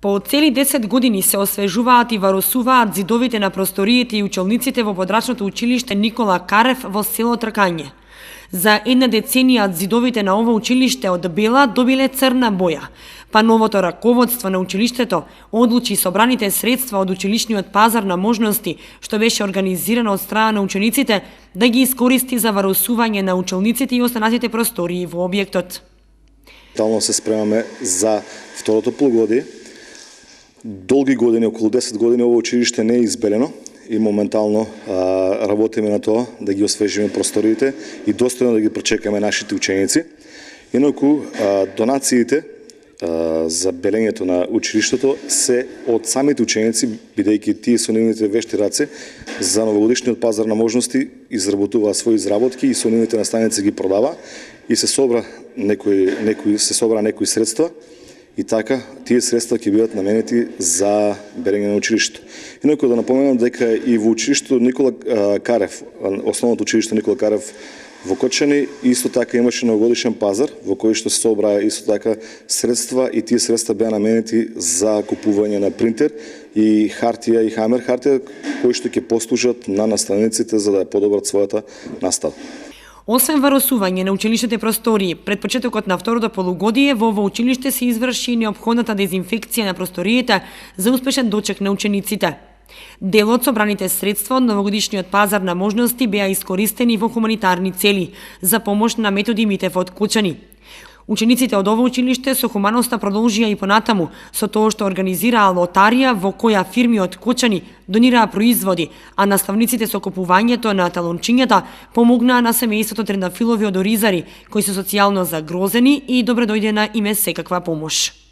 По цели 10 години се освежуваат и варосуваат зидовите на просториите и училниците во подрачното училиште Никола Карев во село Тркање. За една деценија зидовите на ова училиште од бела добиле црна боја, па новото раководство на училиштето одлучи собраните средства од училишниот пазар на можности, што беше организирано од страна на учениците, да ги искористи за варосување на училниците и останатите простории во објектот. Тално се спремаме за второто полугодие. Долги години, околу 10 години, ово училиште не е избелено и моментално работиме на тоа да ги освежиме просториите и достојно да ги пречекаме нашите ученици. Инаку донациите за белењето на училиштето се од самите ученици, бидејќи тие со нивните вешти раце за новогодишниот пазар на можности изработуваа свои изработки и со нивните наставници ги продава и се собра некои средства. И така, тие средства ќе бидат наменети за белење на училиштето. Инаку да напоменам дека и во училиштето Никола Карев, основното училиште Никола Карев во Кочани, исто така имаше новогодишен пазар, во кој што се собраа исто така средства и тие средства беа наменети за купување на принтер и хартија и хамер хартија, кои што ќе послужат на наставниците за да подобрат својата настава. Освен варосување на училиштните простории, пред почетокот на второто полугодие во ово училиште се изврши неопходната дезинфекција на просториите за успешен дочек на учениците. Дел од собраните средства од новогодишниот пазар на можности беа искористени во хуманитарни цели за помош на Методи Митев од Кочани. Учениците од ово училиште со хуманоста продолжија и понатаму со тоа што организираа лотарија во која фирми од Кочани донираа производи, а наставниците со купувањето на талончињата помогнаа на семејството Трендафилови од Оризари, кои се социјално загрозени и добре дојде на име секаква помош.